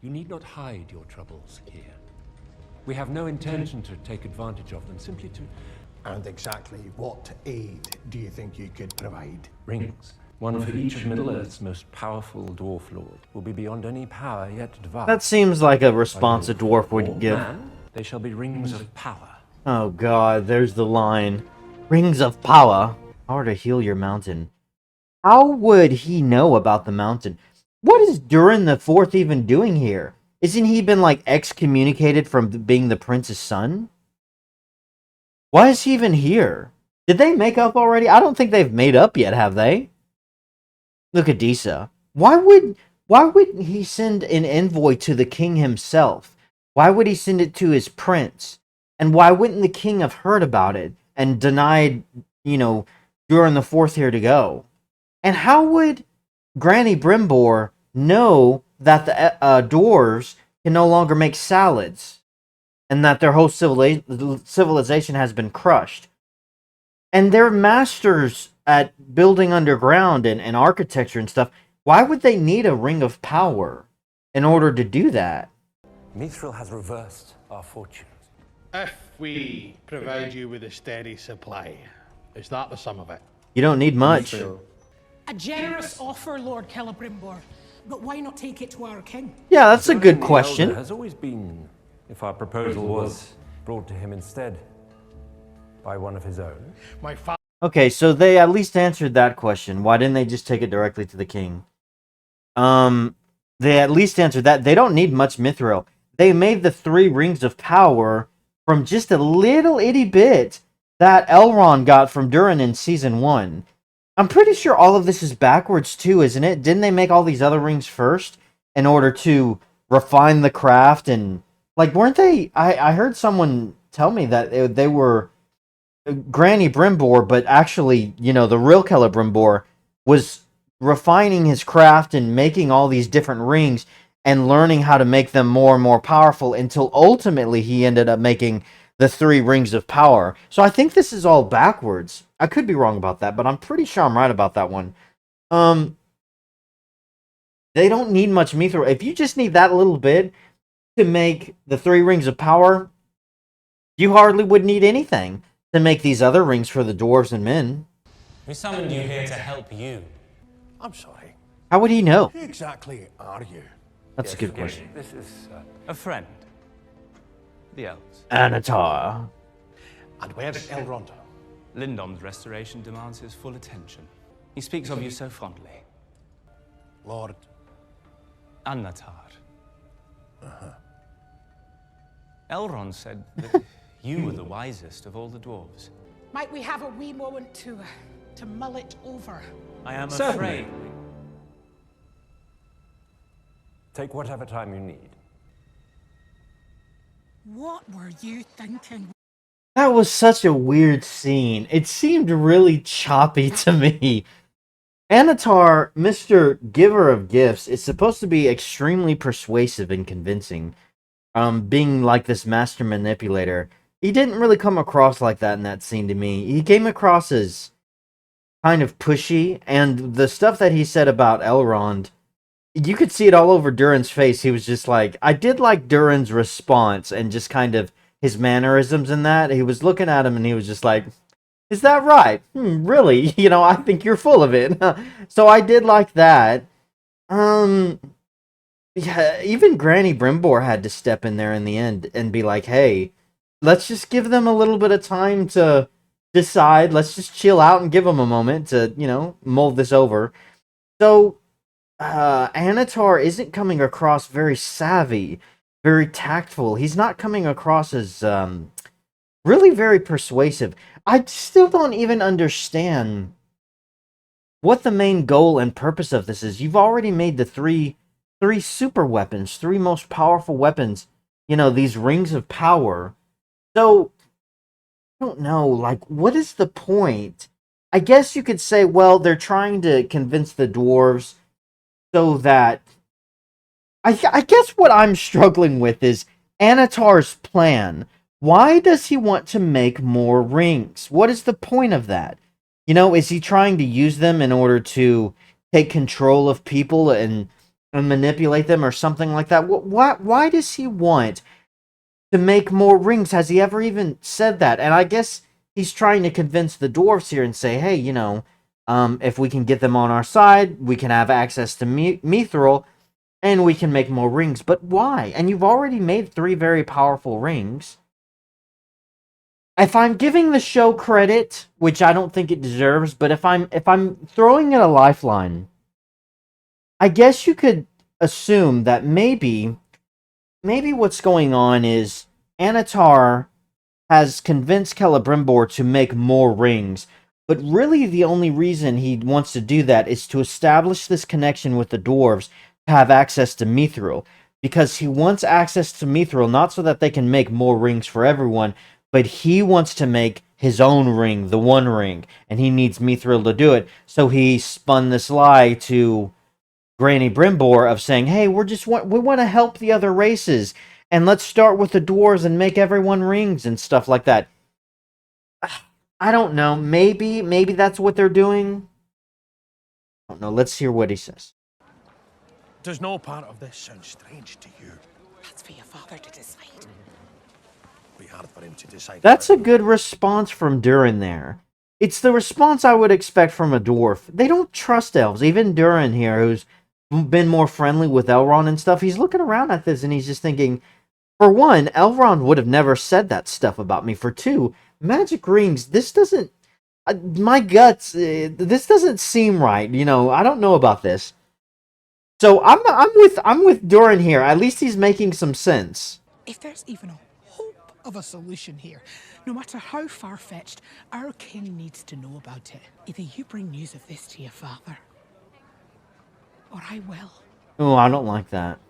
You need not hide your troubles here. We have no intention to take advantage of them, simply to... And exactly what aid do you think you could provide? Rings. One for each of Middle-earth's most powerful dwarf lord will be beyond any power yet devised. That seems like a response a dwarf would give. Man, they shall be rings of power. Oh god, there's the line. Rings of power. Power to heal your mountain. How would he know about the mountain? What is Durin the Fourth even doing here? Isn't he been, like, excommunicated from being the prince's son? Why is he even here? Did they make up already? I don't think they've made up yet, have they? Look at Disa. Why wouldn't he send an envoy to the king himself? Why would he send it to his prince? And why wouldn't the king have heard about it and denied, you know, Durin the Fourth here to go? And how would Granny Brimbor know that the dwarves can no longer make salads? And that their whole civilization has been crushed? And they're masters at building underground and architecture and stuff. Why would they need a ring of power in order to do that? Mithril has reversed our fortunes. If we provide you with a steady supply, is that the sum of it? You don't need much. A generous offer, Lord Celebrimbor, but why not take it to our king? Yeah, that's a good The question. Elder has always been, if our proposal was brought to him instead by one of his own. My father. Okay, so they at least answered that question. Why didn't they just take it directly to the king? They at least answered that. They don't need much mithril. They made the 3 rings of power from just a little itty bit that Elrond got from Durin in Season 1. I'm pretty sure all of this is backwards too, isn't it? Didn't they make all these other rings first in order to refine the craft? And, like, weren't they... I heard someone tell me that they were... Granny Brimbor, but actually, you know, the real Celebrimbor was refining his craft and making all these different rings and learning how to make them more and more powerful until ultimately he ended up making the 3 rings of power. So I think this is all backwards. I could be wrong about that, but I'm pretty sure I'm right about that one. They don't need much mithril. If you just need that little bit to make the 3 rings of power, you hardly would need anything to make these other rings for the dwarves and men. We summoned you here to help you. I'm sorry. How would he know? Who exactly are you? That's a good question. This is... A friend. The elves. Annatar. And where's Elrond? Lindom's restoration demands his full attention. He speaks of you so fondly. Lord. Annatar. Elrond said that you were the wisest of all the dwarves. Might we have a wee moment to mull it over? I am Certainly. afraid. Take whatever time you need. What were you thinking? That was such a weird scene. It seemed really choppy to me. Annatar, Mr. Giver of Gifts, is supposed to be extremely persuasive and convincing. Being like this master manipulator. He didn't really come across like that in that scene to me. He came across as kind of pushy, and the stuff that he said about Elrond, you could see it all over Durin's face. He was just like, I did like Durin's response and just kind of his mannerisms in that. He was looking at him and he was just like, is that right? Really? You know, I think you're full of it. So I did like that. Yeah, even Granny Brimbor had to step in there in the end and be like, hey, let's just give them a little bit of time to decide. Let's just chill out and give them a moment to, you know, mold this over. So, Annatar isn't coming across very savvy, very tactful. He's not coming across as, really very persuasive. I still don't even understand what the main goal and purpose of this is. You've already made the three super weapons, 3 most powerful weapons, you know, these rings of power. So, I don't know, like, what is the point? I guess you could say, well, they're trying to convince the dwarves so that... I guess what I'm struggling with is Annatar's plan. Why does he want to make more rings? What is the point of that? You know, is he trying to use them in order to take control of people and and manipulate them or something like that. Why does he want to make more rings? Has he ever even said that? And I guess he's trying to convince the dwarves here and say, hey, you know, if we can get them on our side, we can have access to Mithril, and we can make more rings. But why? And you've already made 3 very powerful rings. If I'm giving the show credit, which I don't think it deserves, but if I'm throwing it a lifeline, I guess you could assume that maybe what's going on is Annatar has convinced Celebrimbor to make more rings, but really the only reason he wants to do that is to establish this connection with the dwarves to have access to Mithril, because he wants access to Mithril not so that they can make more rings for everyone, but he wants to make his own ring, the One Ring, and he needs Mithril to do it. So he spun this lie to Granny Brimbor of saying, hey, we want to help the other races, and let's start with the dwarves and make everyone rings and stuff like that. I don't know. Maybe that's what they're doing. I don't know. Let's hear what he says. Does no part of this sound strange to you? That's for your father to decide. Be hard for him to decide. That's a good response from Durin there. It's the response I would expect from a dwarf. They don't trust elves. Even Durin here, who's been more friendly with Elrond and stuff, he's looking around at this and he's just thinking, for one, Elrond would have never said that stuff about me. For two, magic rings, this doesn't... my guts, this doesn't seem right. You know, I don't know about this. So I'm with Durin here. At least he's making some sense. If there's even a hope of a solution here, no matter how far-fetched, our king needs to know about it. Either you bring news of this to your father, or I will. Oh, I don't like that.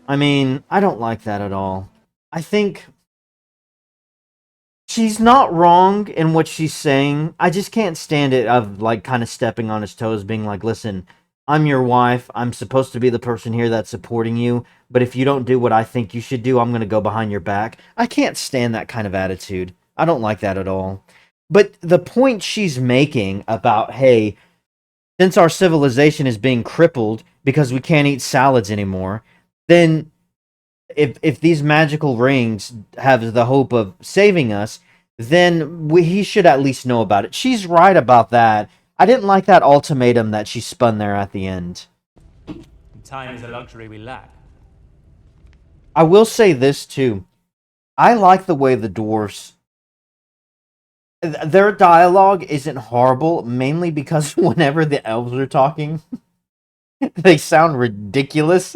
I mean, I don't like that at all. I think she's not wrong in what she's saying. I just can't stand it of, like, kind of stepping on his toes, being like, listen, I'm your wife. I'm supposed to be the person here that's supporting you. But if you don't do what I think you should do, I'm going to go behind your back. I can't stand that kind of attitude. I don't like that at all. But the point she's making about, hey, since our civilization is being crippled because we can't eat salads anymore, then if these magical rings have the hope of saving us, then he should at least know about it. She's right about that. I didn't like that ultimatum that she spun there at the end. Time is a luxury we lack. I will say this too. I like the way the dwarves... their dialogue isn't horrible, mainly because whenever the elves are talking, they sound ridiculous.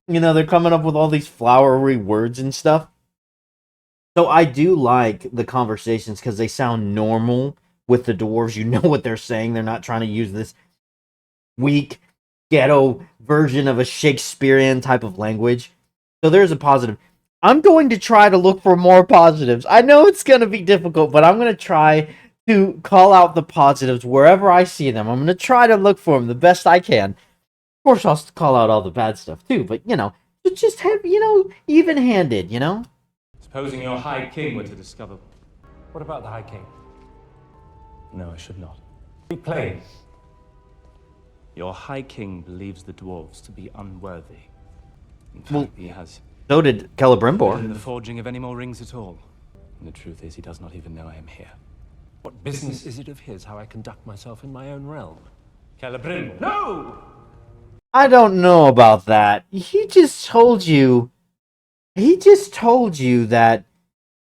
You know, they're coming up with all these flowery words and stuff. So I do like the conversations because they sound normal with the dwarves. You know what they're saying. They're not trying to use this weak, ghetto version of a Shakespearean type of language. So there's a positive. I'm going to try to look for more positives. I know it's going to be difficult, but I'm going to try to call out the positives wherever I see them. I'm going to try to look for them the best I can. Of course, I'll call out all the bad stuff too, but, you know, just have, you know, even-handed, you know? Supposing your High King were to discover... What about the High King? No, I should not. Be plain. Your High King believes the dwarves to be unworthy. In fact, Well, he has... So did Celebrimbor. in the forging of any more rings at all. And the truth is, he does not even know I am here. What business is it of his how I conduct myself in my own realm? Celebrimbor! No! I don't know about that. He just told you that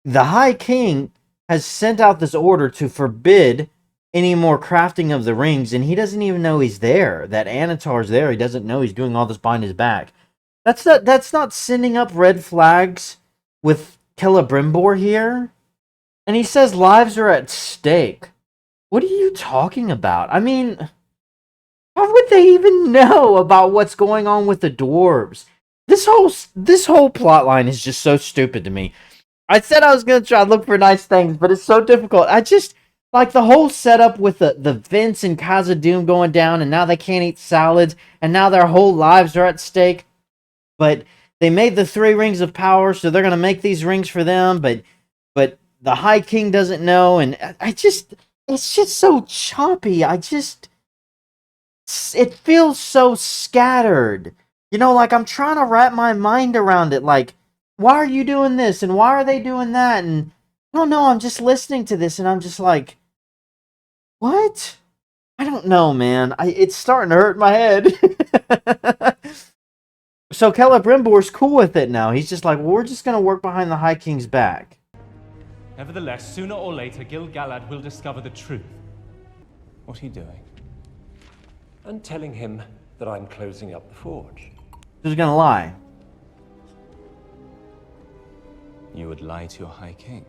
the High King has sent out this order to forbid any more crafting of the rings, and he doesn't even know he's there. That Annatar's there. He doesn't know he's doing all this behind his back. That's not sending up red flags with Celebrimbor here. And he says lives are at stake. What are you talking about? I mean, how would they even know about what's going on with the dwarves? This whole plot line is just so stupid to me. I said I was going to try to look for nice things, but it's so difficult. I just, like the whole setup with the vents in Khazad-dûm going down, and now they can't eat salads, and now their whole lives are at stake. But they made the 3 rings of power, so they're going to make these rings for them, but the High King doesn't know, and it's just so choppy. it feels so scattered. You know, like I'm trying to wrap my mind around it. Like, why are you doing this? And why are they doing that? And I don't know, I'm just listening to this and I'm just like, what? I don't know, man. It's starting to hurt my head. So Celebrimbor's cool with it now. He's just like, well, we're just going to work behind the High King's back. Nevertheless, sooner or later, Gil-galad will discover the truth. What are you doing? And telling him that I'm closing up the forge. Who's going to lie? You would lie to your High King.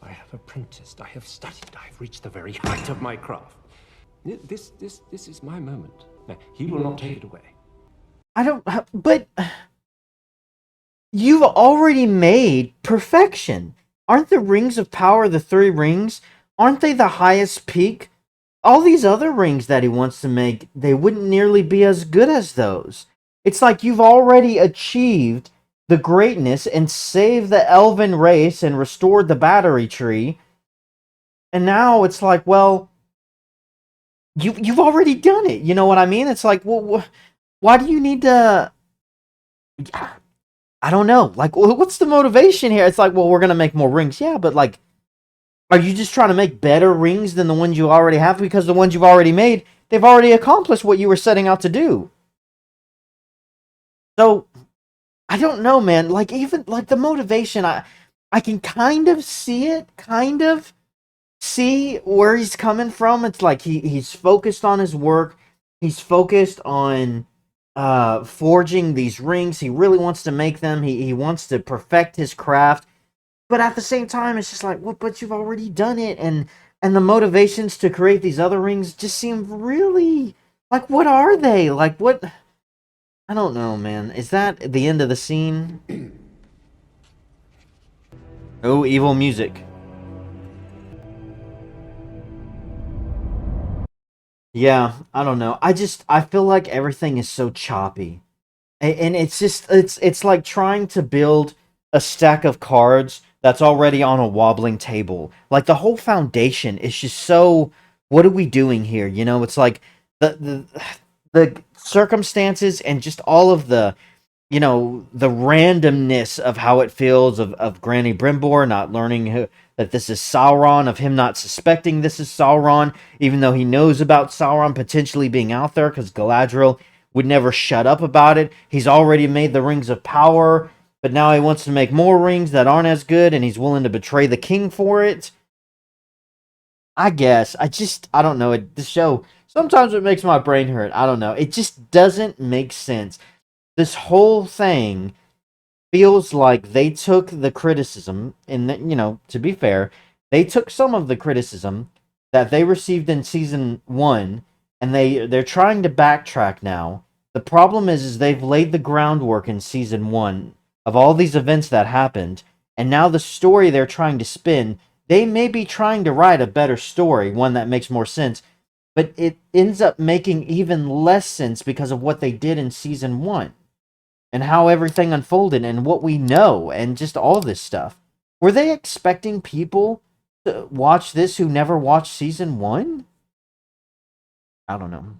I have apprenticed, I have studied, I have reached the very height of my craft. This is my moment. Now, he will not take it away. I don't, but you've already made perfection. Aren't the rings of power the 3 rings? Aren't they the highest peak? All these other rings that he wants to make, they wouldn't nearly be as good as those. It's like you've already achieved the greatness and saved the elven race and restored the battery tree. And now it's like, well, you've already done it. You know what I mean? It's like, well, why do you need to... I don't know. Like, what's the motivation here? It's like, well, we're going to make more rings. Yeah, but like, are you just trying to make better rings than the ones you already have? Because the ones you've already made, they've already accomplished what you were setting out to do. So, I don't know, man. Like, even, like, the motivation, I can kind of see it, kind of see where he's coming from. It's like he's focused on his work. He's focused on forging these rings. He really wants to make them. He wants to perfect his craft. But at the same time, it's just like, well, but you've already done it. And the motivations to create these other rings just seem really... Like, what are they? Like, what... I don't know, man. Is that the end of the scene? Oh, evil music. Yeah, I don't know. I feel like everything is so choppy. And it's just, it's like trying to build a stack of cards that's already on a wobbling table. Like, the whole foundation is just so, what are we doing here? You know, it's like the circumstances and just all of the, you know, the randomness of how it feels of Granny Brimbor not learning that this is Sauron, of him not suspecting this is Sauron, even though he knows about Sauron potentially being out there, because Galadriel would never shut up about it. He's already made the Rings of Power, but now he wants to make more rings that aren't as good, and he's willing to betray the king for it. I guess. I don't know. This show, sometimes it makes my brain hurt. I don't know. It just doesn't make sense. This whole thing feels like they took the criticism, and you know, to be fair, they took some of the criticism that they received in season 1, and they're trying to backtrack now. The problem is they've laid the groundwork in season 1 of all these events that happened, and now the story they're trying to spin, they may be trying to write a better story, one that makes more sense, but it ends up making even less sense because of what they did in season 1. And how everything unfolded, and what we know, and just all this stuff. Were they expecting people to watch this who never watched season 1? I don't know.